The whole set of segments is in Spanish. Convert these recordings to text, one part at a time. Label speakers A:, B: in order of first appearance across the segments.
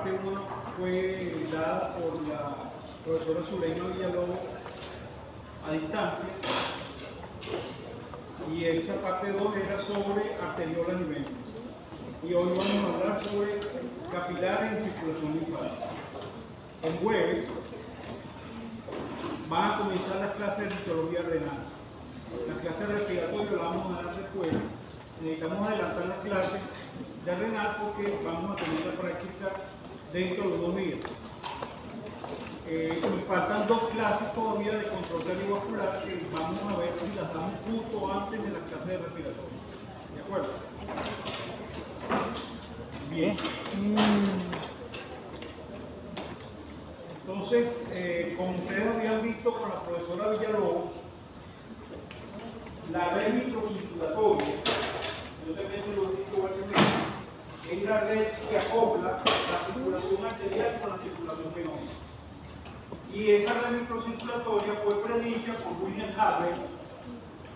A: parte 1 fue dada por la profesora Zuleima Villalobos a distancia, y esa parte 2 era sobre arteriolas y venas. Y hoy vamos a hablar sobre capilares y circulación linfática. El jueves van a comenzar las clases de fisiología renal. Las clases respiratorias las vamos a dar después. Necesitamos adelantar las clases de renal porque vamos a tener la práctica dentro de 2 días. Y faltan 2 clases todavía de control cardiovascular que vamos a ver si las damos justo antes de las clases de respiratoria. ¿De acuerdo? Bien. Entonces, como ustedes habían visto con la profesora Villalobos, la red microcirculatoria, yo también se lo he dicho igualmente, es la red que acopla la circulación arterial con la circulación venosa. Y esa red microcirculatoria fue predicha por William Harvey,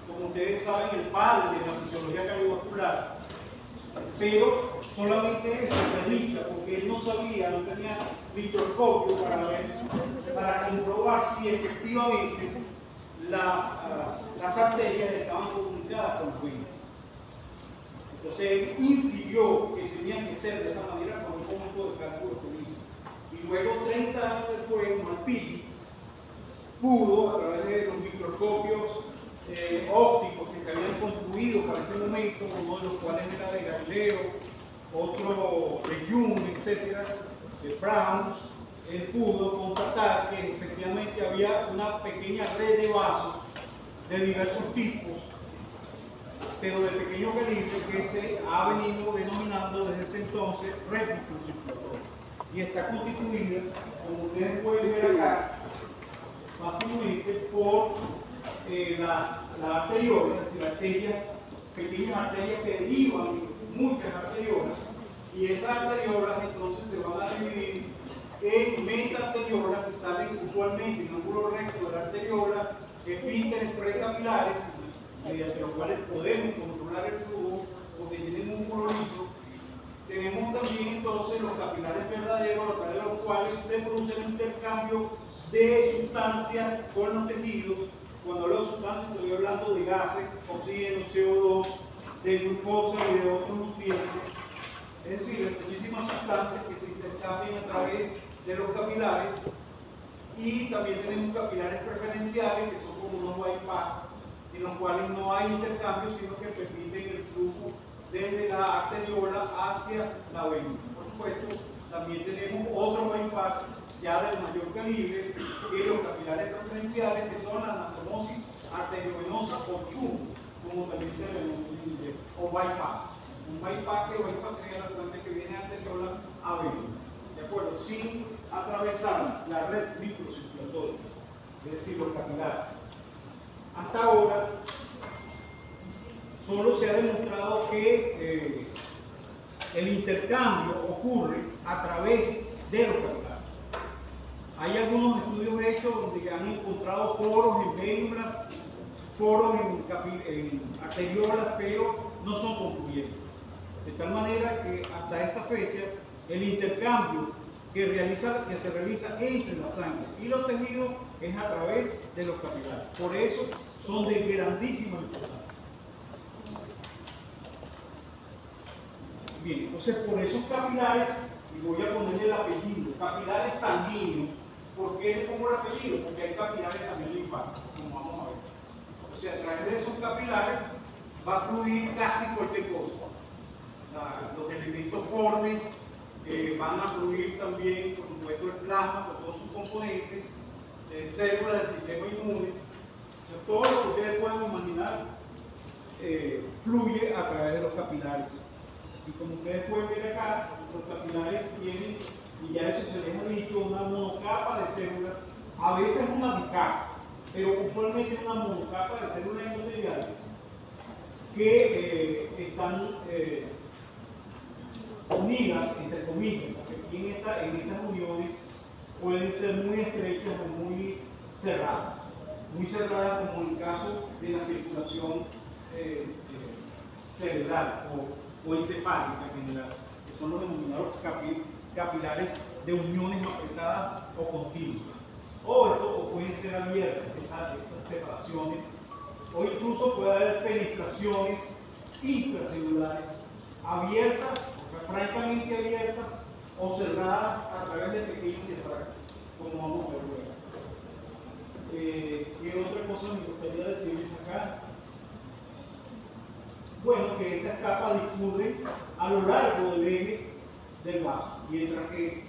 A: como ustedes saben, el padre de la fisiología cardiovascular, pero solamente eso, predicha, porque él no sabía, no tenía microscopio para comprobar si efectivamente las arterias estaban comunicadas con los venas. Entonces él infirió que tenían que ser de esa manera por un momento de cálculo que hizo. Y luego, 30 años después, Malpighi pudo, a través de los microscopios ópticos que se habían construido para ese momento, uno de los cuales era de Galileo, otro de Jung, etc., de Brown, él pudo constatar que efectivamente había una pequeña red de vasos de diversos tipos, pero de pequeño calibre, que se ha venido denominando desde ese entonces red microcirculatoria. Y está constituida, como ustedes pueden ver acá, fácilmente por la arteriola, es decir, pequeñas arterias que derivan muchas arteriolas, y esas arteriolas entonces se van a dividir en metaarteriolas que salen usualmente en ángulo recto de la arteriola, esfínteres precapilares, mediante los cuales podemos controlar el flujo porque tienen un músculo liso. Tenemos también entonces los capilares verdaderos, a través de los cuales se produce el intercambio de sustancias con los tejidos. Cuando hablo de sustancias estoy hablando de gases, oxígeno, CO2, de glucosa y de otros nutrientes. Es decir, de muchísimas sustancias que se intercambian a través de los capilares. Y también tenemos capilares preferenciales, que son como unos bypass, en los cuales no hay intercambio, sino que permiten el flujo desde la arteriola hacia la vena. Por supuesto, también tenemos otros bypass ya de mayor calibre, que los capilares preferenciales, que son la anastomosis arteriovenosa o CHUM, como también se le denomina, o bypass. Un bypass que bypassea la sangre que viene arteriola a vena, ¿de acuerdo? Sin atravesar la red microcirculatoria, es decir, los capilares. Hasta ahora, solo se ha demostrado que el intercambio ocurre a través de los capilares. Hay algunos estudios hechos donde han encontrado poros en vénulas, poros en arteriolas, pero no son concluyentes. De tal manera que hasta esta fecha el intercambio que se realiza entre la sangre y los tejidos es a través de los capilares. Por eso son de grandísima importancia. Bien, entonces por esos capilares, y voy a ponerle el apellido, capilares sanguíneos. ¿Por qué le pongo el apellido? Porque hay capilares también linfáticos, como vamos a ver. O sea, a través de esos capilares va a fluir casi cualquier cosa. Los elementos formes van a fluir también, por supuesto, el plasma con todos sus componentes, células del sistema inmune. O sea, todo lo que ustedes puedan imaginar fluye a través de los capilares. Y como ustedes pueden ver acá, los capilares tienen, y ya eso se les ha dicho, una monocapa de células, a veces una bicapa, pero usualmente una monocapa de células endoteliales que están unidas, entre comillas, porque aquí en estas uniones pueden ser muy estrechas o muy cerradas como en el caso de la circulación cerebral o encefálica en general, que son los denominados capilares de uniones apretadas o continuas. O pueden ser abiertas, estas separaciones, o incluso puede haber penetraciones intracelulares abiertas, o sea, francamente abiertas, o cerradas a través de pequeños diafragmas, como vamos a ver luego. ¿Qué otra cosa me gustaría decirles acá? Bueno, que estas capas discurren a lo largo del eje del vaso, mientras que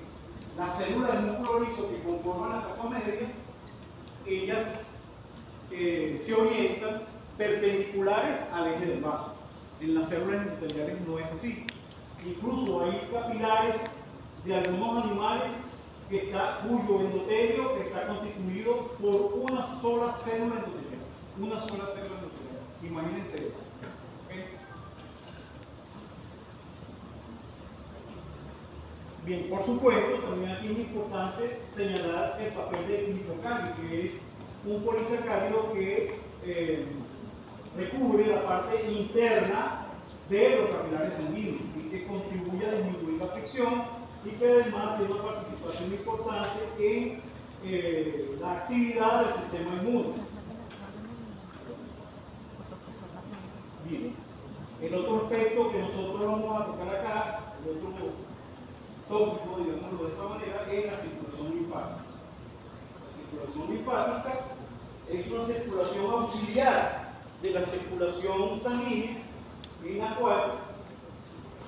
A: las células del músculo liso que conforman la capa media, ellas se orientan perpendiculares al eje del vaso. En las células endoteliales no es así. Incluso hay capilares de algunos animales cuyo endotelio está constituido por una sola célula endotelial. Una sola célula endotelial. Imagínense eso. ¿Okay? Bien, por supuesto, también aquí es importante señalar el papel del microcardio, que es un polisacárido que recubre la parte interna de los capilares sanguíneos y que contribuye a disminuir la fricción y que además tiene una participación importante en la actividad del sistema inmune. Bien, el otro aspecto que nosotros vamos a tocar acá, el otro tópico, digámoslo de esa manera, es la circulación linfática. La circulación linfática es una circulación auxiliar de la circulación sanguínea, en la cual,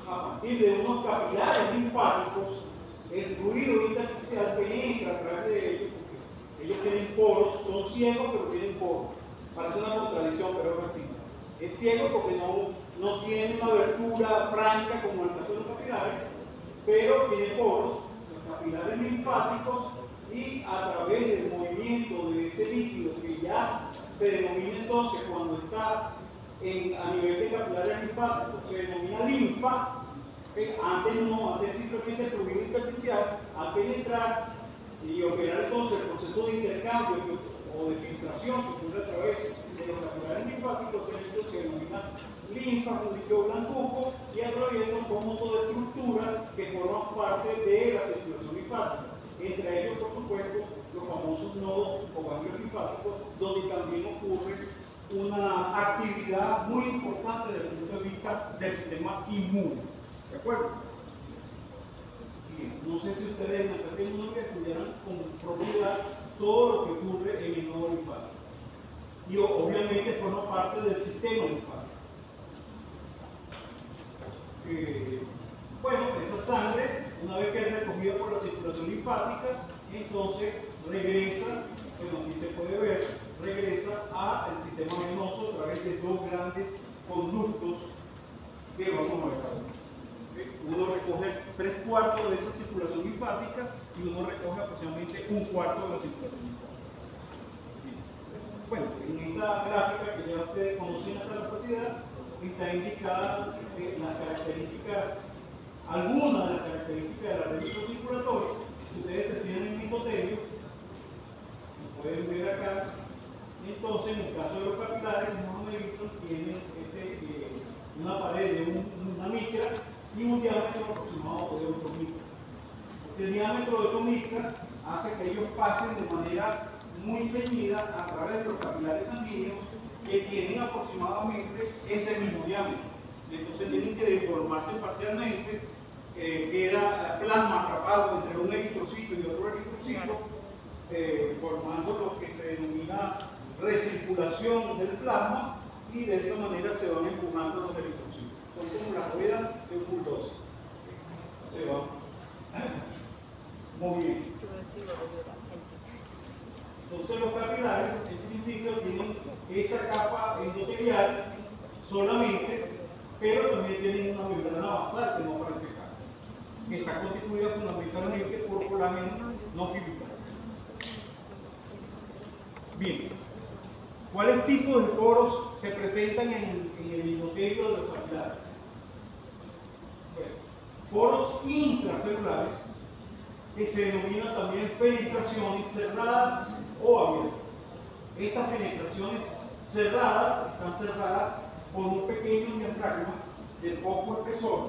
A: a partir de unos capilares linfáticos, el fluido intersticial penetra a través de ellos, porque ellos tienen poros, son ciegos pero tienen poros. Parece una contradicción, pero es así. Es ciego porque no tiene una abertura franca como el caso de los capilares, pero tiene poros, los capilares linfáticos, y a través del movimiento de ese líquido que ya se denomina entonces cuando está a nivel de capilares linfáticos, se denomina linfa. Antes simplemente el fluido intersticial, al penetrar y operar entonces el proceso de intercambio o de filtración que ocurre a través de los capilares linfáticos, se denomina linfa, fluido blanduco, y atraviesa un conjunto de estructuras que forman parte de la circulación linfática. Entre ellos, por supuesto, los famosos nodos o ganglios linfáticos, donde también ocurre una actividad muy importante desde el punto de vista del sistema inmune. ¿De acuerdo? Bien, no sé si ustedes en la clase de inmunología estudiaran con propiedad todo lo que ocurre en el nodo linfático. Y obviamente forma parte del sistema linfático. Bueno, esa sangre, una vez que es recogida por la circulación linfática, entonces regresa, bueno, aquí se puede ver, regresa al sistema venoso a través de dos grandes conductos que vamos a ver ahora. Uno recoge 3/4 de esa circulación linfática y uno recoge aproximadamente 1/4 de la circulación linfática. Bueno, en esta gráfica que ya ustedes conocen hasta la saciedad, está indicada las características, algunas de las características de la red microcirculatoria. Si ustedes se fijan en el endotelio, lo pueden ver acá. Entonces, en el caso de los capilares, los monolitos tienen una pared de una micra y un diámetro aproximado de 8 micras. Este diámetro de 8 micras hace que ellos pasen de manera muy ceñida a través de los capilares sanguíneos que tienen aproximadamente ese mismo diámetro. Entonces tienen que deformarse parcialmente, queda plasma atrapado entre un eritrocito y otro eritrocito, formando lo que se denomina recirculación del plasma, y de esa manera se van empujando los eritrocitos. Son como las ruedas de un bulldozer. Se van moviendo. Entonces los capilares, en principio, tienen esa capa endotelial solamente, pero también tienen una membrana basal que no aparece acá, que está constituida fundamentalmente por colágeno no fibrilar. Bien, ¿cuáles tipos de poros se presentan en el endotelio de los capilares? Bueno, poros intracelulares, que se denominan también penetraciones cerradas o abiertas. Estas penetraciones cerradas están cerradas por un pequeño diafragma de poco espesor,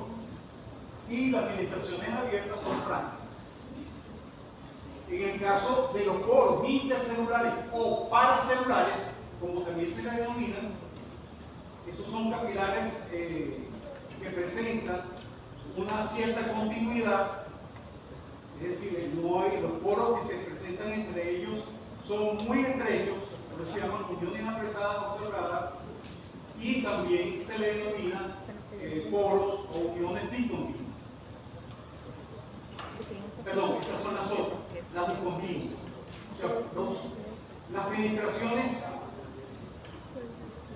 A: y las fenestraciones abiertas son francas. En el caso de los poros intercelulares o paracelulares, como también se les denominan, esos son capilares que presentan una cierta continuidad, es decir, no hay, los poros que se presentan entre ellos son muy estrechos, por eso se llaman uniones apretadas o cerradas, y también se le denomina poros o uniones discontinuas. Perdón, estas son las otras, las discontinuas. O sea, las fenestraciones,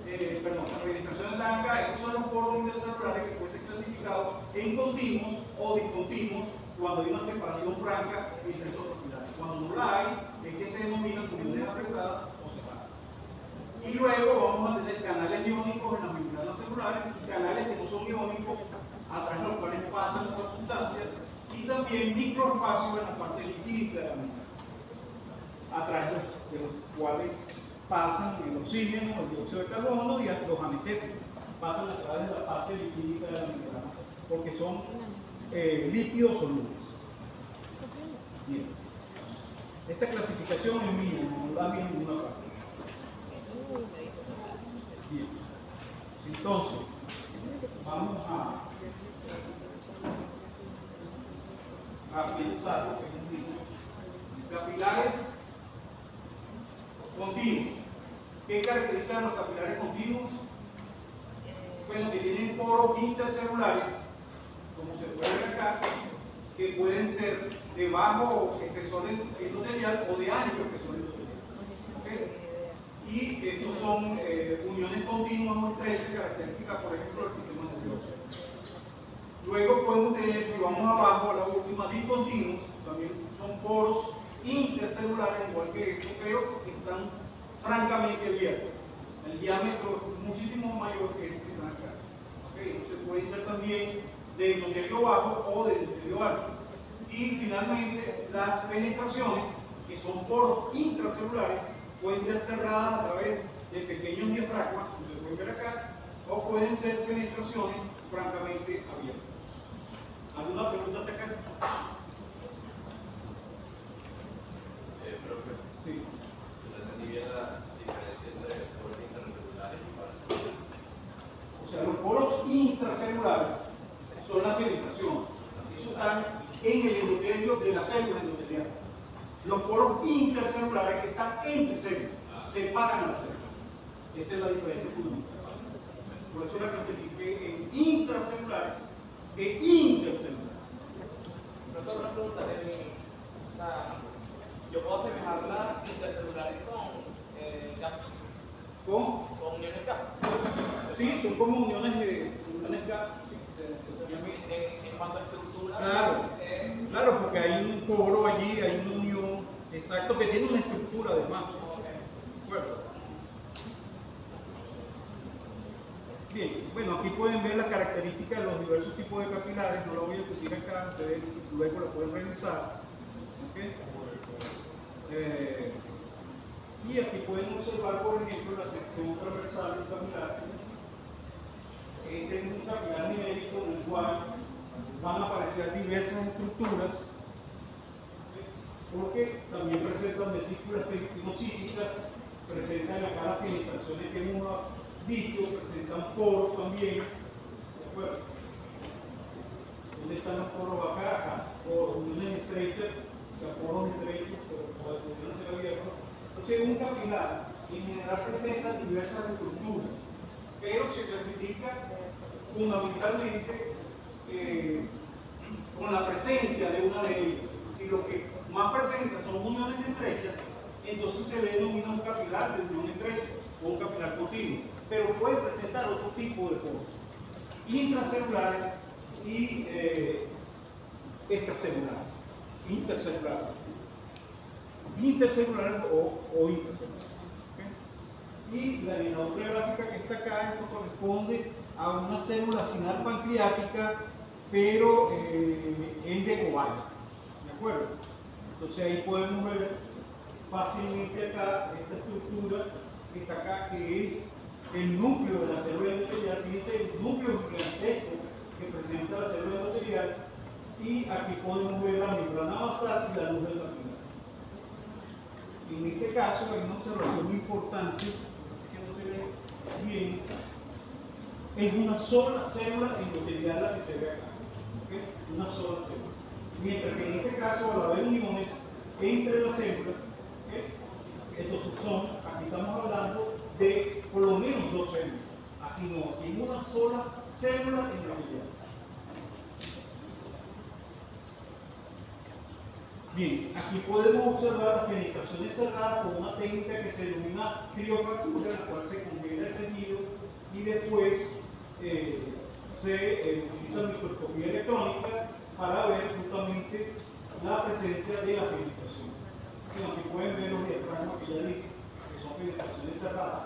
A: las fenestraciones blancas, estos son los poros intercelulares que pueden ser clasificados en continuos o discontinuos cuando hay una separación franca entre esos capilares. Cuando no la hay, es que se denominan uniones apretadas o cerradas. Y luego vamos a tener canales iónicos en las membranas celulares y canales que no son iónicos, a través de los cuales pasan otras sustancias, y también microespacios en la parte lipídica de la membrana, a través de los cuales pasan el oxígeno, el dióxido de carbono y los anestésicos, pasan a través de la parte lipídica de la membrana, porque son lípidos solubles. Bien. Esta clasificación es mía, no la vi en ninguna parte. Bien. Entonces, vamos a pensar lo que hemos dicho. Capilares continuos. ¿Qué caracterizan los capilares continuos? Bueno, que tienen poros intercelulares, como se puede ver acá, que pueden ser de bajo espesor endotelial o de ancho espesor endotelial. ¿Okay? Y estos son uniones continuas muy estrechas, características, por ejemplo, del sistema nervioso. Luego podemos tener, si vamos abajo a la última, discontinuos, también son poros intercelulares, igual que estos, pero que están francamente abiertos. El diámetro es muchísimo mayor que este que están acá. ¿Okay? Entonces puede ser también de endotelio bajo o de endotelio alto. Y finalmente, las fenestraciones, que son poros intracelulares, pueden ser cerradas a través de pequeños diafragmas, como se puede ver acá, o pueden ser fenestraciones francamente abiertas. ¿Alguna pregunta hasta acá?
B: Profe,
A: Sí.
B: no entendí bien la diferencia entre poros intercelulares y paracelulares.
A: O sea, los poros intracelulares son las fenestraciones. Eso está en el endotelio de la célula endotelial. Los poros intercelulares están entre células, separan a la célula. Esa es la diferencia fundamental. Por eso la clasifiqué en intracelulares e intercelulares.
C: Profesor, una pregunta. O sea, yo puedo asemejar las intercelulares con GAP. Con uniones GAP.
A: Sí, son como uniones GAP.
C: En cuanto a estructura.
A: Claro, porque hay un poro allí, hay una unión, exacto, que tiene una estructura además. ¿De acuerdo? Bien, bueno, aquí pueden ver las características de los diversos tipos de capilares, no lo voy a discutir acá, ustedes luego lo pueden revisar. ¿Okay? Y aquí pueden observar, por ejemplo, la sección transversal del capilar. Este es un capilar numérico en el cual van a aparecer diversas estructuras, porque también presentan vesículas periquinocíticas, presentan acá las fenestraciones que hemos dicho, presentan poros también, ¿de acuerdo? ¿Dónde están los poros acá? Poros, uniones estrechas, o sea, poros estrechos, o uniones abiertas. Entonces, un capilar en general presenta diversas estructuras, pero se clasifica fundamentalmente con la presencia de una de ellas. Si lo que más presenta son uniones estrechas, entonces se le denomina un capilar de unión estrecha o un capilar continuo, pero puede presentar otro tipo de poros intracelulares y extracelulares, intercelulares o intracelulares. ¿Okay? Y la linatura gráfica que está acá, esto corresponde a una célula sinal pancreática, pero es de cobalto, ¿de acuerdo? Entonces ahí podemos ver fácilmente acá esta estructura que está acá, que es el núcleo de la célula endotelial. Fíjense el núcleo gigantesco que presenta la célula endotelial, y aquí podemos ver la membrana basal y la luz del capilar. En este caso hay una observación muy importante, que no se ve bien, es una sola célula endotelial la que se ve acá, ¿okay? Una sola célula. Mientras que en este caso al haber uniones entre las células, ¿okay? Entonces aquí estamos hablando de por lo menos dos células. Aquí no, aquí hay una sola célula endotelial. Bien, aquí podemos observar las penetraciones cerradas con una técnica que se denomina criofractura, en la cual se congela el tejido y después se utiliza microscopía electrónica para ver justamente la presencia de la penetración. Bueno, aquí pueden ver los diafragmas que ya dije, que son penetraciones cerradas.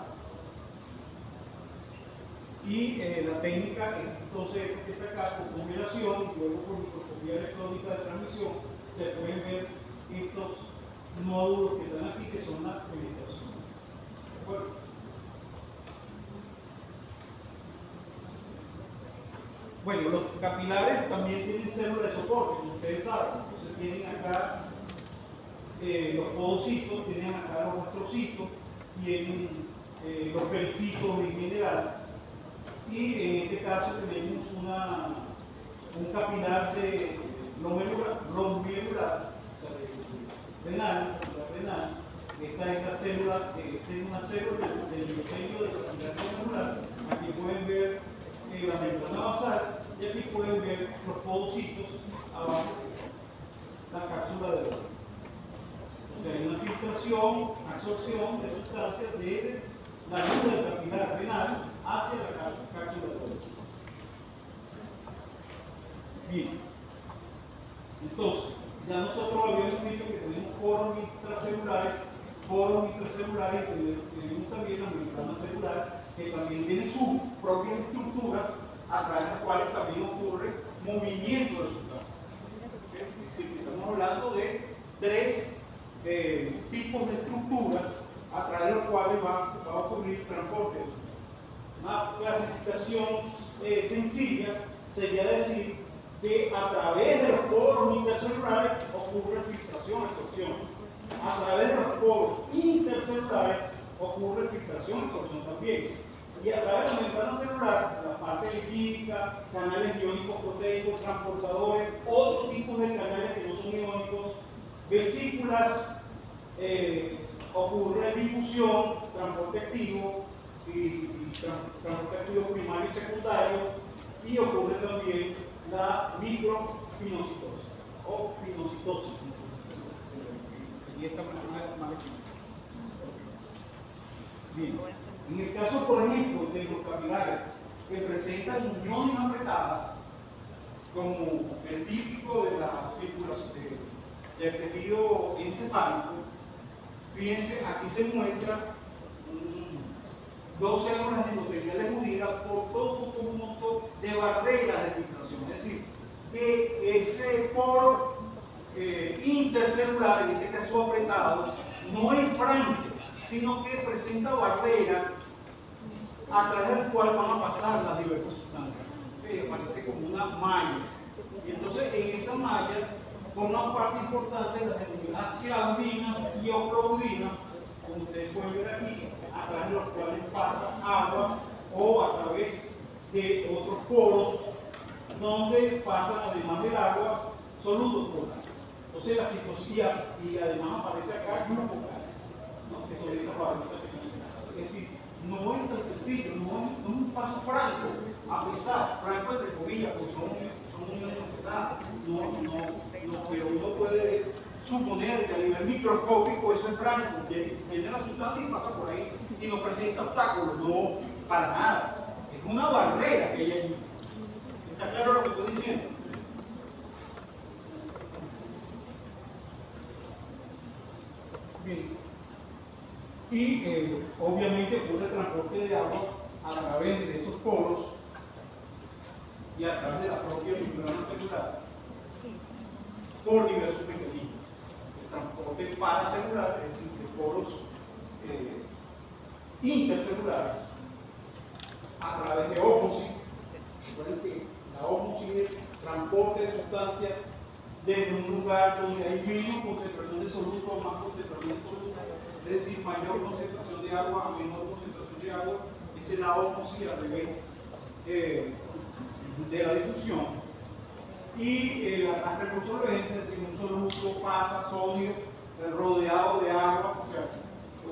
A: Y la técnica entonces está acá con congelación y luego por microscopía electrónica de transmisión se pueden ver estos nódulos que están aquí, que son las penetraciones. ¿De acuerdo? Bueno, los capilares también tienen células de soporte, como ustedes saben. Entonces tienen acá los podocitos, tienen acá los astrocitos, tienen los pericitos en general. Y en este caso tenemos un capilar de glomerular renal. Esta es la célula, esta es una célula del endotelio del capilar glomerular. Aquí pueden ver la membrana basal y aquí pueden ver los podocitos abajo, la cápsula de oro. O sea, hay una filtración, absorción de sustancias desde la luz del capilar renal hacia la cápsula de oro. Bien, entonces, ya nosotros habíamos dicho que tenemos poros intracelulares y tenemos también la membrana celular, que también tiene sus propias estructuras a través de las cuales también ocurre movimiento de sustancias. ¿Okay? Es decir, que estamos hablando de tres tipos de estructuras a través de los cuales va a ocurrir transporte. Una clasificación sencilla sería decir que a través de los poros intracelulares ocurre filtración, absorción. A través de los poros intercelulares ocurre filtración, absorción también. Y a través de la membrana celular, la parte lipídica, canales iónicos proteicos, transportadores, otros tipos de canales que no son iónicos, vesículas, ocurre difusión, transporte activo y transporte activo primario y secundario, y ocurre también la micropinocitosis o pinocitosis. Y esta más bien. En el caso, por ejemplo, de los capilares que presentan uniones apretadas, como el típico de la circulación del tejido encefálico, fíjense, aquí se muestra dos células endoteliales unidas por todo un conjunto de barreras de filtración. Es decir, que ese poro intercelular, en este caso apretado, no es franco, sino que presenta barreras a través del cual van a pasar las diversas sustancias. Aparece como una malla. Y entonces en esa malla forman parte importante de las denominadas claudinas y oclaudinas, como ustedes pueden ver aquí, a través de los cuales pasa agua o a través de otros poros donde pasan además del agua solutos polares. Entonces la citosía, y además aparece acá glucocales, ¿no? Que son estas barritas que son acá. Es decir, no es tan sencillo, no es un paso franco, a pesar, franco entre comillas, porque son uniones apretadas, pero uno puede suponer que a nivel microscópico eso es franco, viene la sustancia y pasa por ahí y no presenta obstáculos, no, para nada, es una barrera que hay allí. ¿Está claro lo que estoy diciendo? Bien. Y obviamente ocurre el transporte de agua a través de esos poros y a través de la propia membrana celular por diversos mecanismos. El transporte paracelular, es decir, de poros intercelulares a través de ósmosis. Recuerden que la ósmosis transporte de sustancias desde un lugar donde hay menos concentración de soluto o más concentración de soluto, es decir, mayor concentración de agua a menor concentración de agua, es la ósmosis al revés de la difusión. Y las recursos solventes, es decir, un soluto pasa sodio rodeado de agua, o sea,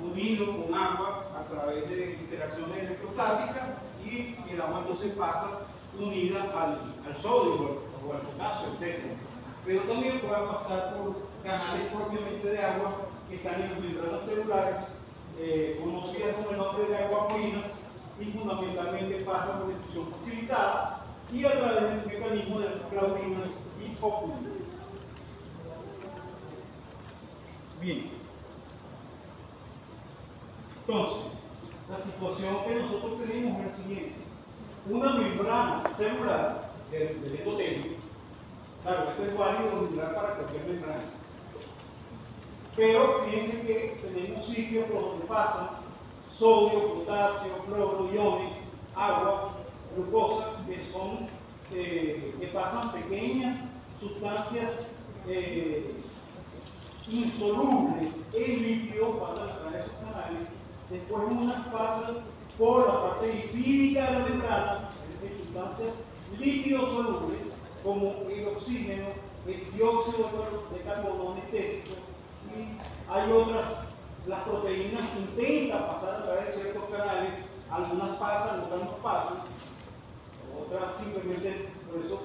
A: unido con agua a través de interacciones electrostáticas, y el agua entonces pasa unida al sodio o al potasio, etc. Pero también puede pasar por canales propiamente de agua que están en las membranas celulares, conocidas con el nombre de aguapoinas, y fundamentalmente pasa por difusión facilitada y a través del mecanismo de las claudinas y óculos. Bien. Entonces, la situación que nosotros tenemos es la siguiente. Una membrana celular del endotelio, claro, esto es válido similar para cualquier membrana, pero fíjense que tenemos sitios por donde pasan sodio, potasio, cloro, iones, agua, glucosa, que pasan pequeñas sustancias insolubles en líquido, pasan a través de esos canales. Después unas pasan por la parte lipídica de la membrana, es decir, sustancias líquidos solubles como el oxígeno, el dióxido de carbono anestésico, y hay otras, las proteínas intentan pasar a través de ciertos canales, algunas pasan, otras no pasan, otras simplemente, por eso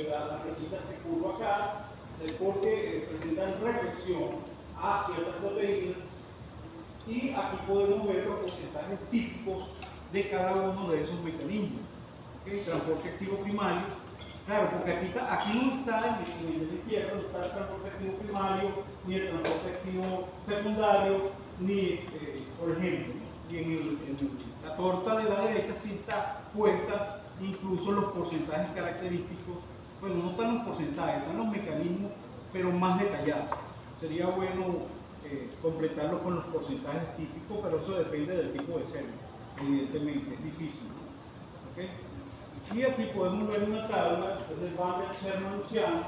A: la flechita se curva acá, porque presentan reflexión a ciertas proteínas. Y aquí podemos ver los porcentajes típicos de cada uno de esos mecanismos. ¿Okay? Transporte activo primario. Claro, porque aquí no está, en el de la izquierda, no está el transporte activo primario, ni el transporte activo secundario, ni, por ejemplo, y en la torta de la derecha sí está puesta incluso los porcentajes característicos. Bueno, no están los porcentajes, están los mecanismos, pero más detallados. Sería bueno completarlo con los porcentajes típicos, pero eso depende del tipo de célula, evidentemente, es difícil. ¿Okay? Y aquí podemos ver una tabla del Van der Sherman-Luciano,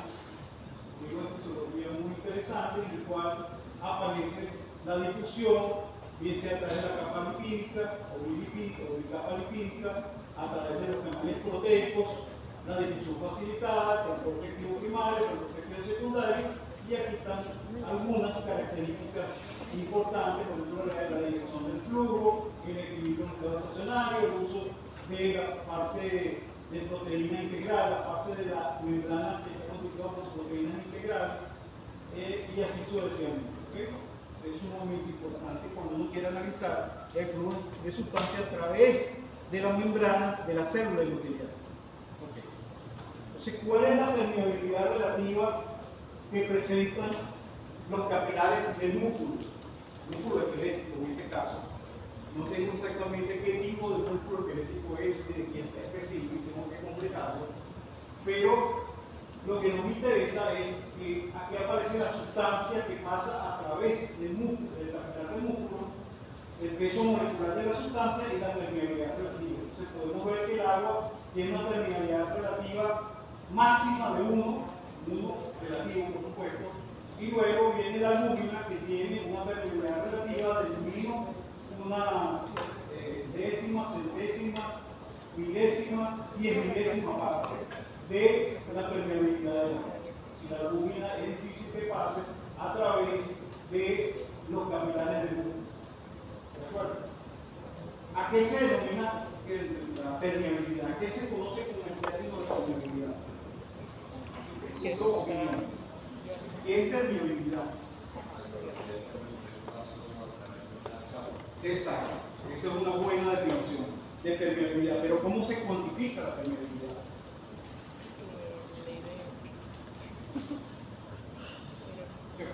A: que es muy interesante, en el cual aparece la difusión, bien sea a través de la capa lipídica o bicapa lipídica, a través de los canales proteicos, la difusión facilitada, el transporte activo primario, el transporte activo secundario, y aquí están algunas características importantes, por ejemplo, la dirección del flujo, el equilibrio en el estado estacionario, el uso de la parte de proteína integral, la parte de la membrana que está constituida por proteínas integrales, y así sucesivamente. ¿Okay? Es un momento importante cuando uno quiere analizar el flujo de sustancia a través de la membrana de la célula endotelial. Okay. Entonces, ¿cuál es la permeabilidad relativa que presentan los capilares del músculo esquelético en este caso? No tengo exactamente qué tipo de músculo esquelético es y está específico, tengo que completarlo, pero lo que nos interesa es que aquí aparece la sustancia que pasa a través del músculo, del capilar del músculo, el peso molecular de la sustancia y la permeabilidad relativa. Entonces podemos ver que el agua tiene una permeabilidad relativa máxima de 1 relativo por supuesto, y luego viene la albúmina que tiene una permeabilidad relativa del mínimo una décima, centésima, milésima, 10 milésima parte de la permeabilidad del agua. Si la albúmina es difícil que pase a través de los capilares del músculo. ¿De acuerdo? ¿A qué se denomina la permeabilidad? ¿A qué se conoce como el término de permeabilidad? ¿Qué son opiniones? ¿Qué es permeabilidad? Exacto, esa es una buena definición de permeabilidad, pero ¿cómo se cuantifica la permeabilidad?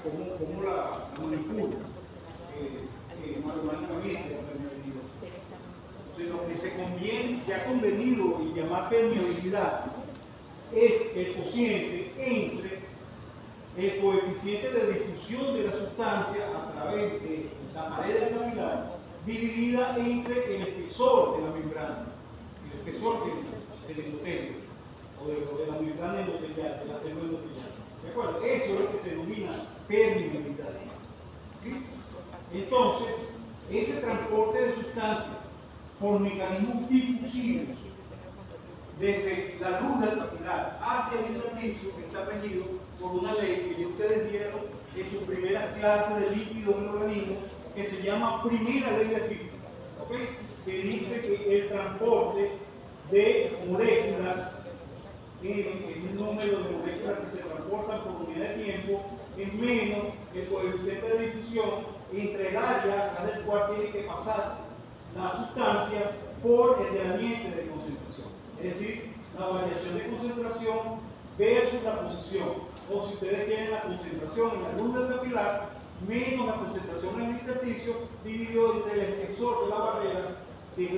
A: ¿Cómo la manipula matemáticamente la permeabilidad? Entonces, lo que se ha convenido y llamar permeabilidad es el cociente entre el coeficiente de difusión de la sustancia a través de la pared del capilar dividida entre el espesor de la membrana, el espesor del endotelio. o de la membrana endotelial, de la célula endotelial. ¿De acuerdo? Eso es lo que se denomina permeabilidad. ¿Sí? Entonces, ese transporte de sustancias por mecanismos difusivos desde la luz del capilar hacia el intersticio está regido por una ley que ya ustedes vieron en su primera clase de líquidos del organismo, que se llama primera ley de Fick, ¿okay? Que dice que el transporte de moléculas en un número de moléculas que se transportan por unidad de tiempo es menos el coeficiente de difusión entre el área a del cual tiene que pasar la sustancia por el gradiente de concentración. Es decir, la variación de concentración versus la posición. O si ustedes tienen la concentración en la luz del capilar menos la concentración en el intersticio dividido entre el espesor de la barrera, que es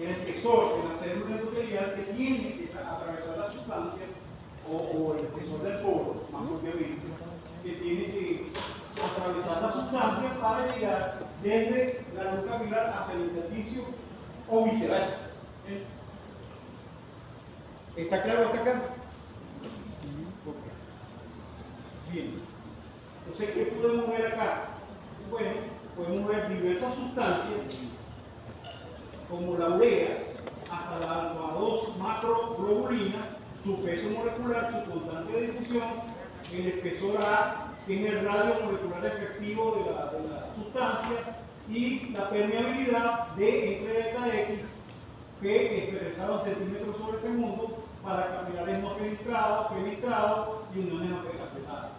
A: el espesor de la célula endotelial que tiene que atravesar la sustancia, o el espesor del poro, más propiamente, que tiene que atravesar la sustancia para llegar desde la luz capilar hacia el intersticio o viceversa. ¿Está claro hasta acá? Bien. Entonces, ¿qué podemos ver acá? Bueno, podemos ver diversas sustancias como la urea hasta la alfa-2 macroglobulina, su peso molecular, su constante de difusión, el espesor A, que es el radio molecular efectivo de la sustancia, y la permeabilidad de entre delta X, que es expresado en centímetros sobre segundo para capilares no fenestrados y uniones apretadas.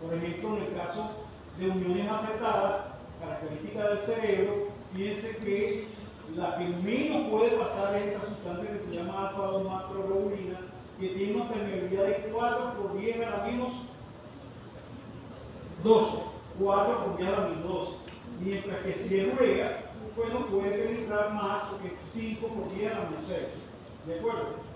A: Por ejemplo, en el caso de uniones apretadas, característica del cerebro, fíjense que la que menos puede pasar es esta sustancia que se llama alfa-2 macroglobulina, que tiene una permeabilidad de 4 por 10 a la menos 12. 4 por 10 a la menos 12. Mientras que si es urea, bueno, puede penetrar más porque 5 por 10 a la menos 6. ¿De acuerdo?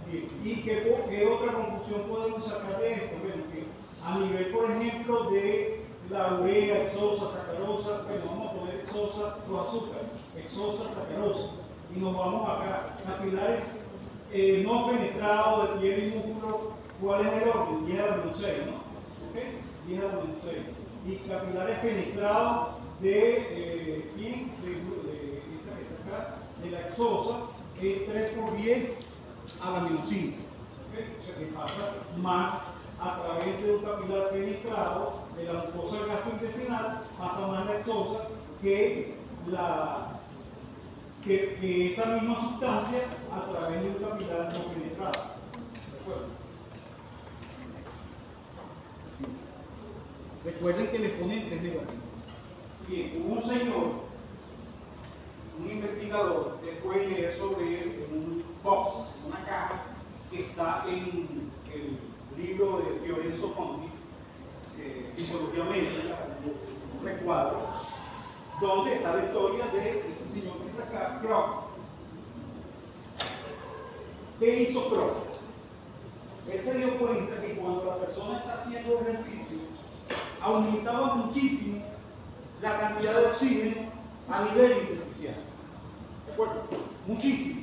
A: Bien. ¿Y qué otra conclusión podemos sacar de esto? Bueno, que a nivel, por ejemplo, de la urea, hexosa, sacarosa, bueno, vamos a poner hexosa, los azúcares, hexosa, sacarosa, y nos vamos acá, capilares no penetrados de piel y músculo, ¿cuál es el orden? 10 a la menos 6, ¿no? ¿Ok? 10 a la menos 6. Y capilares penetrados de ¿quién? De la hexosa, es 3 por 10 a la menos 5. ¿Okay? O sea que pasa más a través de un capilar penetrado de la mucosa gastrointestinal, pasa más la hexosa que esa misma sustancia a través de un capilar no penetrado. ¿De acuerdo? Recuerden que el exponente es negativo. Bien, hubo un señor, un investigador, que puede leer sobre él en un box, una caja, que está en el libro de Fiorenzo Conti, Fisiología Médica, un recuadro, donde está la historia de este señor que está acá, Kroc. ¿Qué hizo Kroc? Él se dio cuenta que cuando la persona está haciendo ejercicio, aumentaba muchísimo la cantidad de oxígeno a nivel intersticial. ¿De acuerdo? Muchísimo.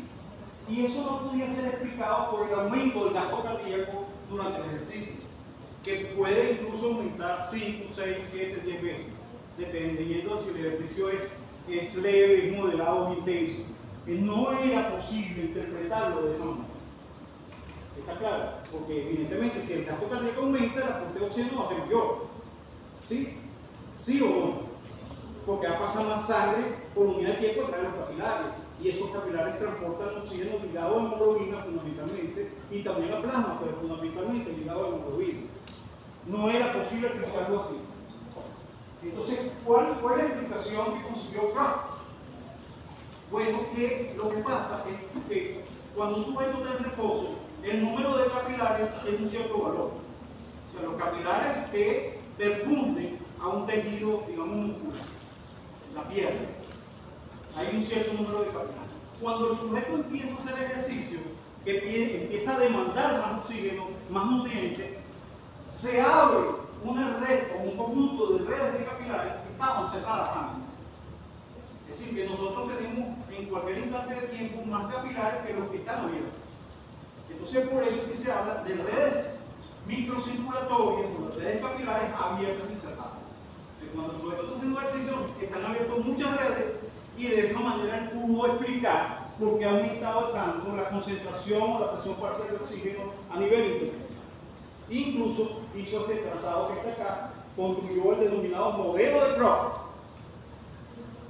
A: Y eso no podía ser explicado por el aumento del gasto cardíaco durante el ejercicio, que puede incluso aumentar 5, 6, 7, 10 veces, dependiendo si el ejercicio es leve, es moderado o intenso. No era posible interpretarlo de esa manera. ¿Está claro? Porque evidentemente si el gasto cardíaco aumenta, el aporte de oxígeno va a ser mayor. ¿Sí? ¿Sí o no? Porque va a pasar más sangre por unidad de tiempo a través de los capilares. Y esos capilares transportan oxígeno ligado a hemoglobina fundamentalmente, y también a plasma, pero fundamentalmente ligado a hemoglobina. No era posible expresar algo así. Entonces, ¿cuál fue la explicación que consiguió Kroc? Bueno, que lo que pasa es que cuando un sujeto está en reposo, el número de capilares es un cierto valor. O sea, los capilares que perfunden a un tejido, digamos, muscular, la piel. Hay un cierto número de capilares. Cuando el sujeto empieza a hacer ejercicio, que empieza a demandar más oxígeno, más nutrientes, se abre una red o un conjunto de redes de capilares que estaban cerradas antes. Es decir, que nosotros tenemos en cualquier instante de tiempo más capilares que los que están abiertos. Entonces, por eso es que se habla de redes microcirculatorias, o de redes capilares abiertas y cerradas. Cuando el sujeto está haciendo ejercicio, están abiertas muchas redes y de esa manera él pudo explicar por qué ha aumentado tanto la concentración o la presión parcial de oxígeno a nivel intersticial. Incluso hizo este trazado que está acá, construyó el denominado modelo de Croc,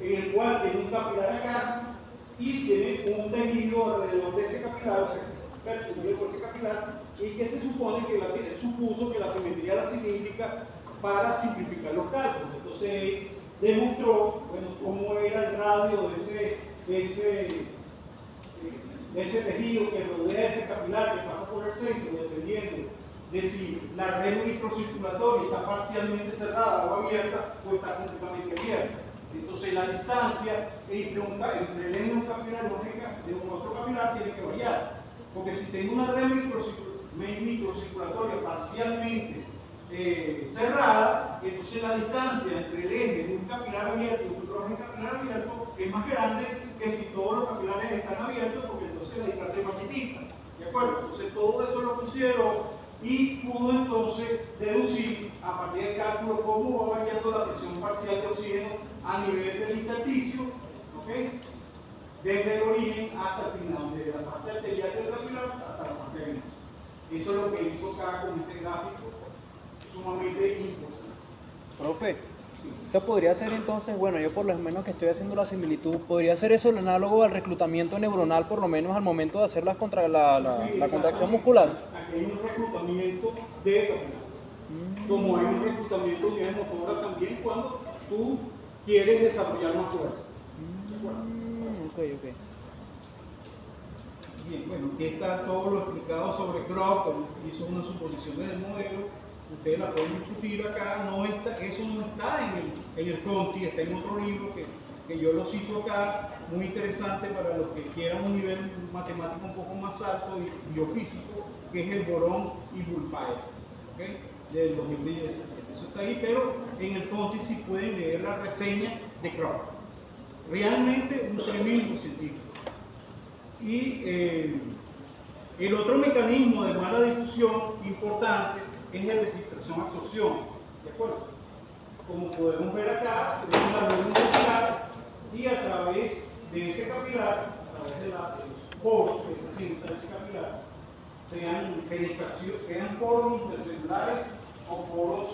A: en el cual tiene un capilar acá y tiene un tejido alrededor de ese capilar, o sea, percutido por ese capilar, y que se supone que él supuso que la simetría era cilíndrica para simplificar los cálculos. Entonces demostró, bueno, cómo era el radio de ese tejido que rodea ese capilar que pasa por el centro, dependiendo de si la red microcirculatoria está parcialmente cerrada o abierta o está completamente abierta. Entonces la distancia entre el eje de un capilar y de un otro capilar tiene que variar. Porque si tengo una red microcirculatoria parcialmente cerrada, entonces la distancia entre el eje de un capilar abierto y otro eje capilar abierto es más grande que si todos los capilares están abiertos, porque entonces la distancia es más chiquita. ¿De acuerdo? Entonces todo eso lo consideró y pudo entonces deducir a partir del cálculo cómo va variando la presión parcial de oxígeno a nivel del intersticio, ¿okay? Desde el origen hasta el final, desde la parte arterial del capilar hasta la parte venosa. Eso es lo que hizo acá con este gráfico, sumamente importante.
D: Profe, eso podría ser entonces, bueno, yo por lo menos que estoy haciendo la similitud, podría ser eso el análogo al reclutamiento neuronal, por lo menos al momento de hacer la contracción muscular.
A: Aquí hay un reclutamiento de capilar, como hay un reclutamiento de motora también cuando tú quieres desarrollar más fuerza. ¿De acuerdo?
D: Ok.
A: Bien, bueno, aquí está todo lo explicado sobre Croc, hizo unas suposiciones del modelo, ustedes la pueden discutir acá, eso no está en el Conti, está en otro libro que yo lo cito acá, muy interesante para los que quieran un nivel matemático un poco más alto y biofísico, que es el Borón y Bulpaer, ¿okay? Del 2017. Eso está ahí, pero en el Conti sí pueden leer la reseña de Croc. Realmente un tremendo científico. Y el otro mecanismo de mala difusión importante es el de filtración-absorción. ¿De acuerdo? Como podemos ver acá, tenemos la red capilar y a través de ese capilar, a través de los poros que se sientan en ese capilar, sean poros intercelulares o poros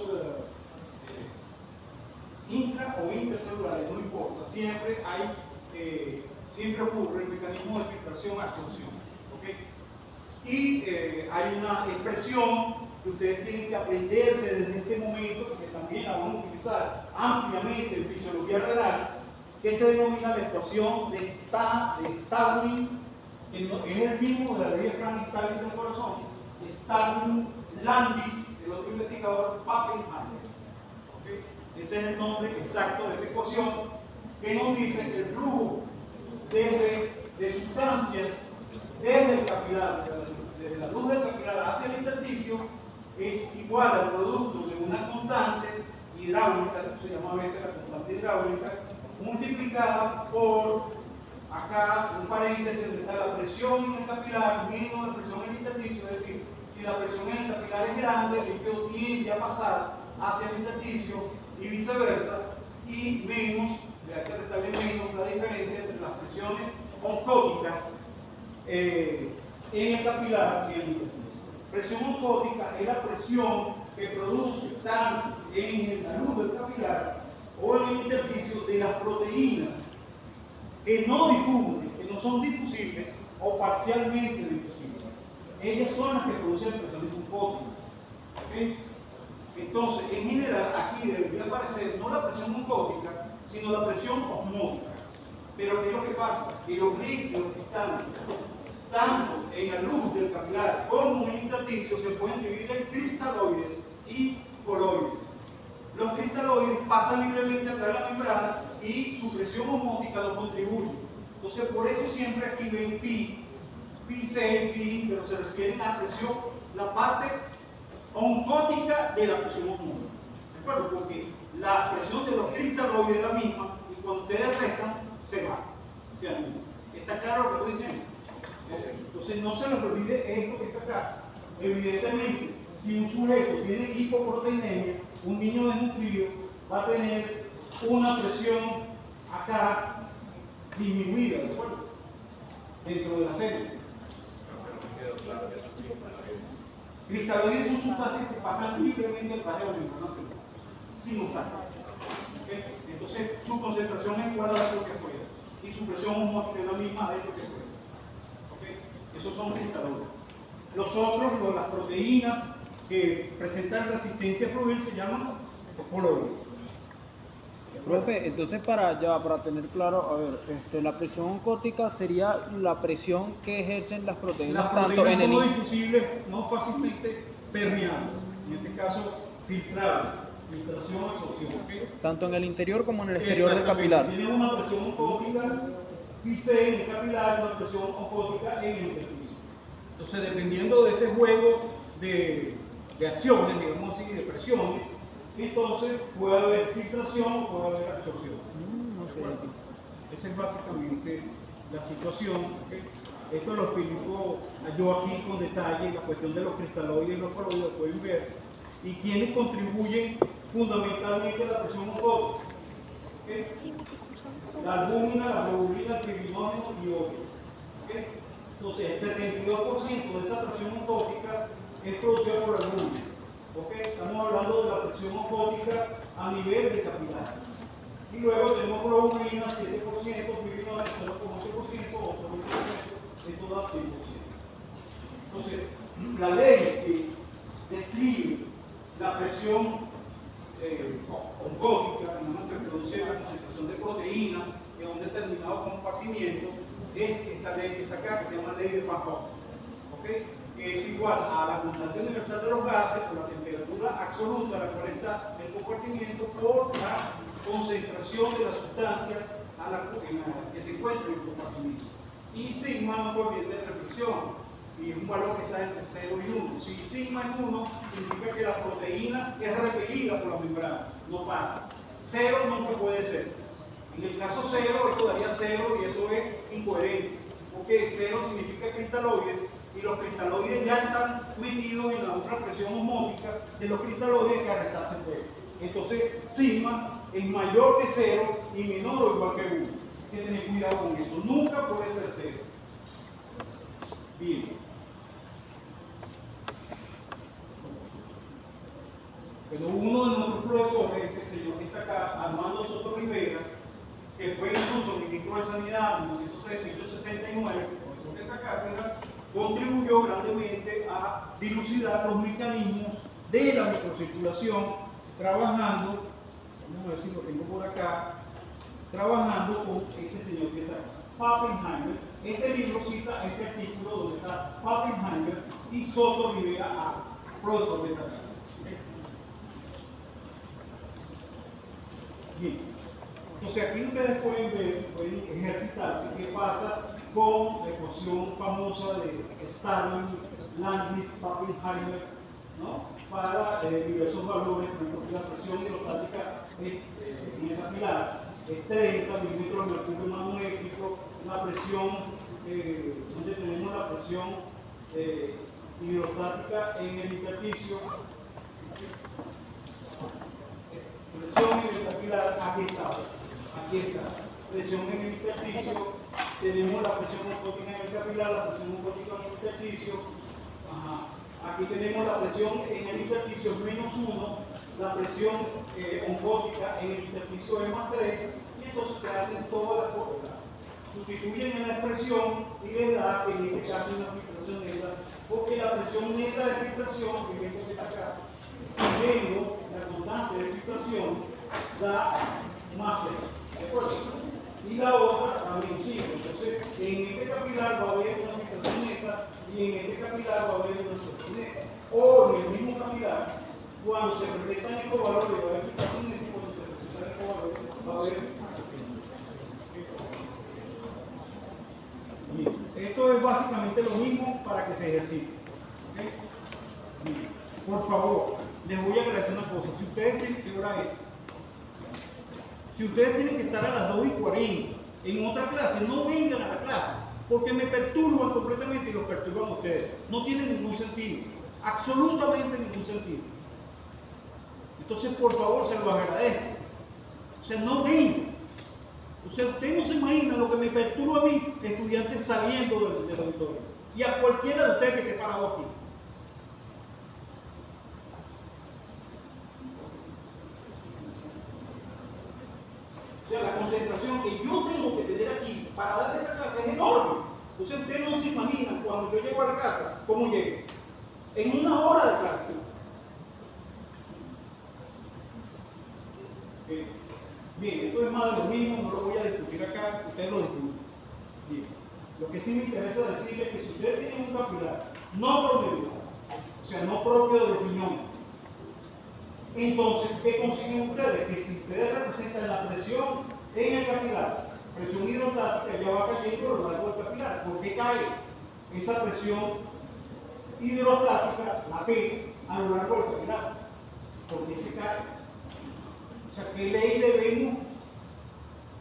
A: intra o intercelulares, no importa, siempre ocurre el mecanismo de filtración-absorción. ¿Okay? Y hay una expresión que ustedes tienen que aprenderse desde este momento, porque también la vamos a utilizar ampliamente en fisiología renal, que se denomina la ecuación de Starling, que es el mismo de la ley de Frank-Starling del corazón, Starling, Landis, el otro investigador, Pappenheimer. ¿Okay? Ese es el nombre exacto de esta ecuación, que nos dice que el flujo de sustancias desde el capilar, desde la luz del capilar hacia el intersticio, es igual al producto de una constante hidráulica, que se llama a veces la constante hidráulica, multiplicada por acá un paréntesis donde está la presión en el capilar, mínimo de presión en el intersticio, es decir, si la presión en el capilar es grande, el líquido tiende a pasar hacia el intersticio y viceversa, y menos, vea que restarle menos la diferencia entre las presiones oncóticas en el capilar y en el intersticio. Presión oncótica es la presión que produce tanto en la luz del capilar o en el intersticio de las proteínas que no difunden, que no son difusibles o parcialmente difusibles. Ellas son las que producen presiones oncóticas. ¿Okay? Entonces, en general, aquí debería aparecer no la presión oncótica, sino la presión osmótica. Pero ¿qué es lo que pasa? Que los líquidos que están tanto en la luz del capilar como en el intersticio se pueden dividir en cristaloides y coloides. Los cristaloides pasan libremente a través de la membrana y su presión osmótica lo contribuye. Entonces, por eso siempre aquí ven pi, pi6, pi, pero se refieren a la presión, la parte oncótica de la presión osmótica. ¿De acuerdo? Porque la presión de los cristaloides es la misma y cuando ustedes restan, se va, se anula. ¿Está claro lo que estoy diciendo? Entonces no se les olvide esto que está acá. Evidentemente, si un sujeto tiene hipoproteinemia, un niño desnutrido va a tener una presión acá disminuida, ¿de acuerdo? Dentro de la célula. Cristaloides son sustancias que pasan libremente al barrio de una célula, sin obstáculos. ¿Okay? Entonces, su concentración es igual a la que fuera y su presión osmótica es la misma dentro que fuera. ¿Okay? Esos son cristaloides. Los otros, las proteínas que presentan resistencia fluir, se llaman coloides.
D: Profe, entonces para tener claro, a ver, la presión oncótica sería la presión que ejercen las proteínas
A: Las
D: tanto en
A: proteínas
D: el
A: no difusibles, no fácilmente permeables, en este caso filtrables, filtración o absorción. ¿Okay?
D: tanto en el interior como en el exterior del capilar.
A: Tiene una presión oncótica física en el capilar y una presión oncótica en el intersticio. Entonces, dependiendo de ese juego de acciones, digamos así, de presiones, entonces puede haber filtración o puede haber absorción.
D: Okay.
A: Esa es básicamente la situación. ¿Okay? Esto lo explico yo aquí con detalle, la cuestión de los cristaloides y los coloides, lo pueden ver. Y quienes contribuyen fundamentalmente a la presión oncótica. ¿Okay? La albúmina, la globulina, el fibrinógeno y otros. ¿Okay? Entonces, el 72% de esa presión oncótica es producida por la albúmina. ¿Okay? Estamos hablando de la presión oncótica a nivel de capilar. Y luego tenemos globulina, 7%, fibrinógeno, 0,8%, otro 20%, esto da 100%. Entonces, la ley que describe la presión oncótica, que produce la concentración de proteínas en un determinado compartimiento, es esta ley que está acá, que se llama ley de Van Hoff. ¿Okay? Que es igual a la constante universal de los gases por la temperatura absoluta a la cual está el compartimiento por la concentración de la sustancia que se encuentra en el compartimiento. Y sigma un coeficiente de reflexión y es un valor que está entre 0 y 1. Si sigma es 1, significa que la proteína es repelida por la membrana, no pasa. 0 nunca puede ser. En el caso 0, esto daría 0 y eso es incoherente, porque 0 significa cristaloides y los cristaloides ya están metidos en la otra presión osmótica de los cristaloides que arrestarse puede. Entonces, sigma es mayor que 0 y menor o igual que 1. Hay que tener cuidado con eso. Nunca puede ser 0. Bien. Pero uno de nuestros profesores, este señor que está acá, Armando Soto Rivera, que fue incluso ministro de Sanidad en 1969, profesor de esta cátedra, contribuyó grandemente a dilucidar los mecanismos de la microcirculación, trabajando, vamos a ver si lo tengo por acá, trabajando con este señor que está acá, Pappenheimer. Este libro cita este artículo donde está Pappenheimer y Soto Rivera A, profesor de esta cátedra. Bien. Entonces aquí ustedes pueden ver, pueden ejercitarse qué pasa con la ecuación famosa de Starling, Landis, Pappenheimer, ¿no? Para diversos valores, por ejemplo, la presión hidrostática en el capilar es 30 milímetros de mercurio magnético, la presión, donde tenemos la presión hidrostática en el intersticio, presión en el capilar, aquí está, presión en el intersticio, tenemos la presión oncótica en el capilar, la presión oncótica en el intersticio, aquí tenemos la presión en el intersticio menos 1, la presión oncótica en el intersticio es más 3, y entonces te hacen todas las cosas, sustituyen en la expresión y les da que en este caso es una filtración neta, porque la presión neta de filtración, que es esta acá, viendo la constante de filtración, da más 0, ¿de acuerdo? Y la otra a menos 5. Entonces, en este capilar va a haber una filtración neta y en este capilar va a haber una absorción neta. O en el mismo capilar, cuando se presentan estos valores va a haber filtración neta y cuando se presentan estos valores va a haber absorción neta. Bien. Esto es básicamente lo mismo para que se ejercite. ¿Okay? Bien. Por favor, les voy a agradecer una cosa. Si ustedes tienen, ¿qué hora es? Si ustedes tienen que estar a las 2:40 en otra clase, no vengan a la clase, porque me perturban completamente y los perturban a ustedes. No tiene ningún sentido, absolutamente ningún sentido. Entonces, por favor, se lo agradezco. O sea, no vengan. O sea, usted no se imagina lo que me perturba a mí, estudiantes saliendo del auditorio. Y a cualquiera de ustedes que esté parado aquí. O sea, la concentración que yo tengo que tener aquí para dar esta clase es enorme. Entonces, ustedes no se imaginan cuando yo llego a la casa, cómo llego. En una hora de clase. Bien, esto es más de lo mismo, no lo voy a discutir acá, ustedes lo discuten. Bien. Lo que sí me interesa decirles es que si ustedes tienen un capilar no promedio, o sea, no propio de opinión, entonces, ¿qué consiguen ustedes? Que si ustedes representan la presión en el capilar, presión hidrostática ya va cayendo a lo largo del capilar. ¿Por qué cae esa presión hidrostática, la P, a lo largo del capilar? ¿Por qué se cae? O sea, ¿qué ley debemos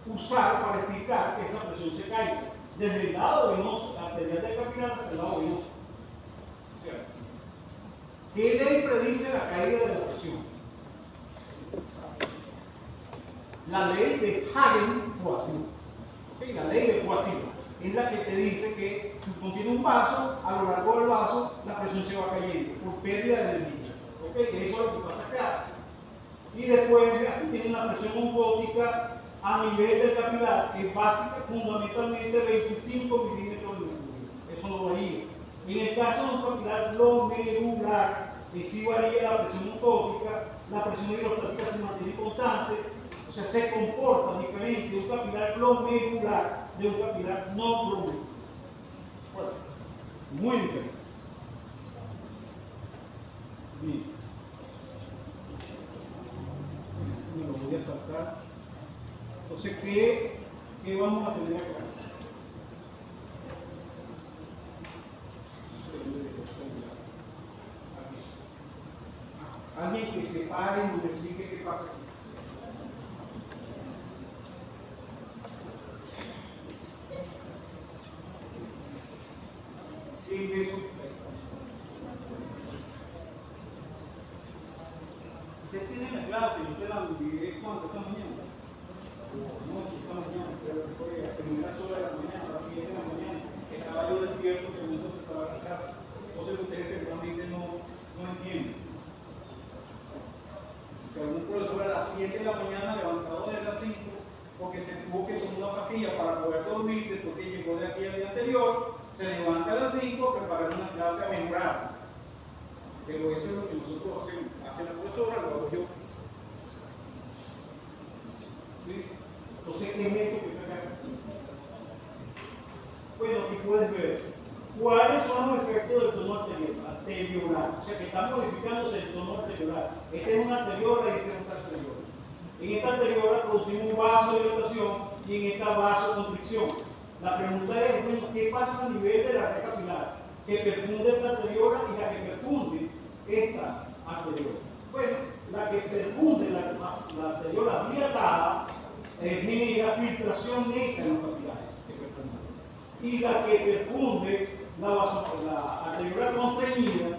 A: usar para explicar que esa presión se caiga? Desde el lado venoso, arterial del capilar hasta el lado venoso. O sea, ¿qué ley predice la caída de la presión? La ley de Hagen-Poisson. ¿Okay? La ley de Poisson es la que te dice que si contiene un vaso, a lo largo del vaso la presión se va cayendo por pérdida de energía. ¿Okay? Eso es lo que pasa acá. Y después aquí tiene una presión osmótica a nivel del capilar, que es básica, fundamentalmente 25 milímetros de mercurio. Eso no varía. En el caso de un capilar glomerular, que sí varía la presión osmótica, la presión hidrostática se mantiene constante, o sea, se comporta diferente de un capilar glomerular de un capilar no glomerular. Bueno, muy diferente. Bien. Me lo voy a saltar. Entonces, ¿qué vamos a tener acá? Alguien que se pare y nos explique qué pasa aquí. ¿Qué es eso? Usted tiene la clase, yo se la envié cuando esta mañana. No, esta mañana, pero fue a primera hora de la mañana, a las 7 de la mañana. Estaba yo despierto, que no estaba en la casa. Entonces ustedes seguramente no entienden. O sea, un profesor a las 7 de la mañana levantado desde las 5 porque se tuvo que tomar una pastilla para poder dormir después que llegó de aquí al día anterior, se levanta a las 5 a preparar una clase a mejorar. Pero eso es lo que nosotros hacemos. Hace la profesora, lo hago yo. ¿Sí? Entonces, ¿qué es esto que está acá? Bueno, aquí puedes ver cuáles son los efectos del tono arteriolar. O sea, que está modificándose el tono arteriolar. Este es una arteriola y este es otra arteriola. En esta arteriola producimos vasodilatación y en esta vasoconstricción. La pregunta es, bueno, ¿qué pasa a nivel de la red capilar? Que perfunde esta arteriola y la que perfunde esta arteriola. Bueno, la que perfunde la arteriola dilatada genera filtración neta en los capilares que perfunden. Y la que perfunde la arteriola constreñida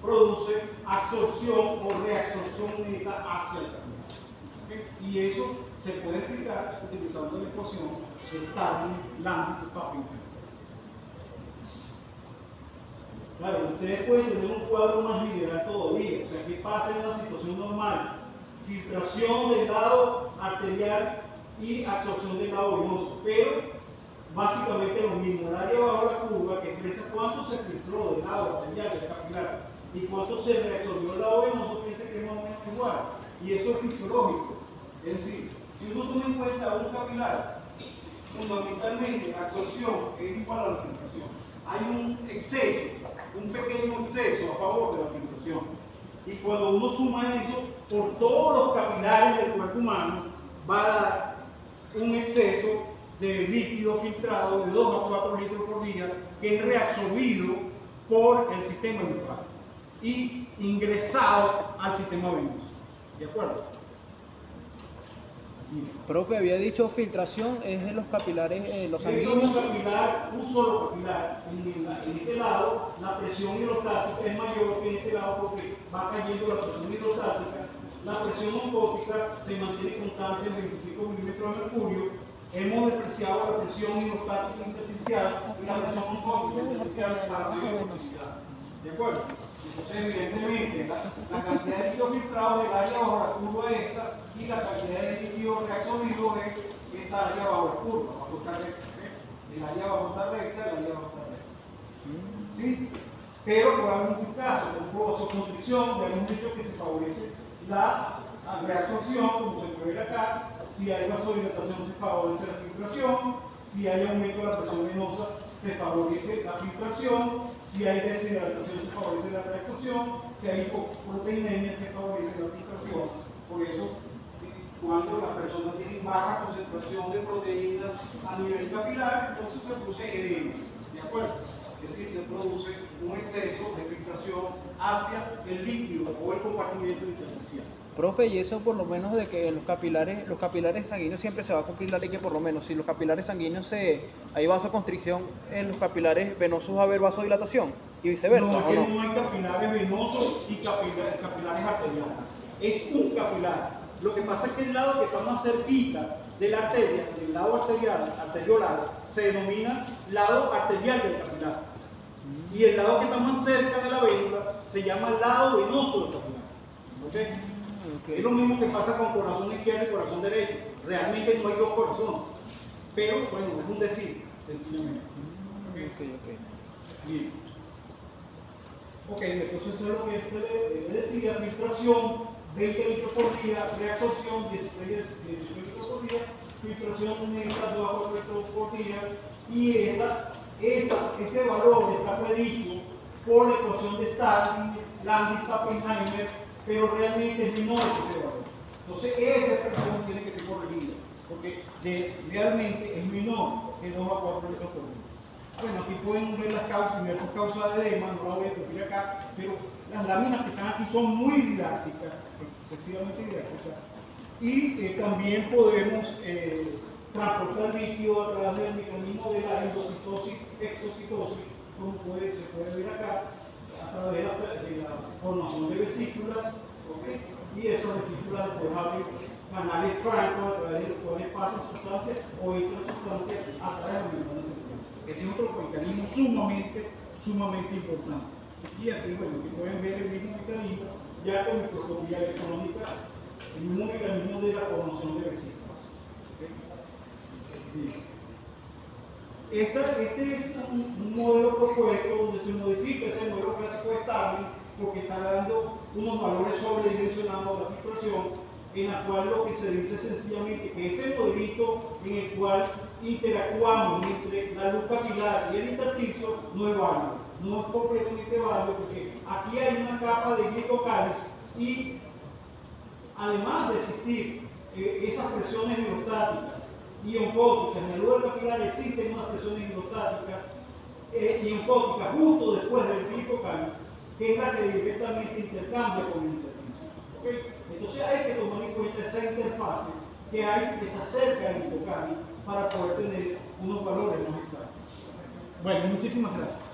A: produce absorción o reabsorción neta hacia el capilar. ¿Okay? Y eso se puede explicar utilizando la ecuación Starling-Landis-Papington. Claro, ustedes pueden tener un cuadro más liberal todavía. O sea, ¿qué pasa en una situación normal? Filtración del lado arterial y absorción del lado venoso. Pero básicamente lo mismo. El área bajo la curva que expresa cuánto se filtró del lado arterial del capilar y cuánto se reabsorbió del lado venoso, piensa que es más o menos igual. Y eso es fisiológico. Es decir, si uno toma en cuenta un capilar, fundamentalmente la absorción es igual a la filtración. Hay un exceso, un pequeño exceso a favor de la filtración. Y cuando uno suma eso por todos los capilares del cuerpo humano, va a dar un exceso de líquido filtrado de 2 a 4 litros por día, que es reabsorbido por el sistema linfático y ingresado al sistema venoso. ¿De acuerdo?
D: Profe, había dicho filtración es en los capilares, los
A: Esto es
D: sanguíneos.
A: un solo capilar. En este lado, la presión hidrostática es mayor que en este lado porque va cayendo la presión hidrostática. La presión oncótica se mantiene constante en 25 milímetros de mercurio. Hemos despreciado la presión hidrostática intersticial y la presión oncótica intersticial para la velocidad. ¿De acuerdo? Entonces, evidentemente, la cantidad de líquido filtrado del área bajo la curva es esta y la cantidad de líquido reabsorbido es esta área bajo la curva, bajo esta recta. El área bajo esta recta, el área bajo esta recta. ¿Sí? Pero puede haber muchos casos, como vasoconstricción, ya hemos dicho que se favorece la reabsorción, como se puede ver acá. Si hay vasodilatación, se favorece la filtración. Si hay aumento de la presión venosa, se favorece la filtración. Si hay deshidratación, se favorece la reabsorción. Si hay hipoproteinemia, se favorece la filtración. Por eso, cuando las personas tienen baja concentración de proteínas a nivel capilar, entonces se produce edema. ¿De acuerdo? Es decir, se produce un exceso de filtración hacia el líquido o el compartimiento intersticial.
D: Profe, y eso por lo menos de que los capilares sanguíneos siempre se va a cumplir la ley que por lo menos si los capilares sanguíneos hay vasoconstricción, en los capilares venosos va a haber vasodilatación y viceversa,
A: No,
D: ¿o
A: es que
D: no?
A: no hay capilares venosos y capilares arteriales. Es un capilar. Lo que pasa es que el lado que está más cerquita de la arteria, el lado arteriolar, se denomina lado arterial del capilar. Y el lado que está más cerca de la vértebra se llama lado venoso del capilar. ¿Okay? Es lo mismo que pasa con corazón izquierdo y corazón derecho. Realmente no hay dos corazones. Pero, bueno, es un decir, sencillamente. Bien. Ok, entonces eso es lo que se le decía, filtración, 20 litros por día, reabsorción, 16 litros por día, filtración neta, 2 a 4 litros por día, y ese valor está predicho por la ecuación de Starling, Landis-Pappenheimer, pero realmente es menor que ese valor. Entonces esa expresión tiene que ser corregida, porque realmente es menor que 2 a 4 litros por día. Bueno, aquí pueden ver las causas, diversas causas de edema, no las voy a escribir acá, pero las láminas que están aquí son muy didácticas, excesivamente didácticas, y también podemos transportar líquido a través del mecanismo de la endocitosis, exocitosis, como se puede ver acá, a través de la formación de vesículas, ¿okay? Y esas vesículas después abren canales francos a través de los cuales pasan sustancias o entran sustancias a través de la membrana central. Este es otro mecanismo sumamente importante. Y aquí, bueno, aquí pueden ver el mismo mecanismo, ya con microscopía electrónica, el mismo mecanismo de la formación de vesículas. ¿Okay? Este es un modelo propuesto donde se modifica ese modelo clásico de Starling porque está dando unos valores sobredimensionados de la filtración, en la cual lo que se dice sencillamente que ese modelito en el cual interactuamos entre la luz capilar y el intersticio no es válido, no es completamente válido porque aquí hay una capa de glicocáliz y además de existir esas presiones hidrostáticas y oncóticas, en la luz capilar existen unas presiones hidrostáticas y oncóticas justo después del glicocáliz, que es la que directamente intercambia con el intersticio. ¿Okay? Entonces hay que tomar en cuenta esa interfase que está cerca del glicocáliz para poder tener unos valores más exactos. Bueno, muchísimas gracias.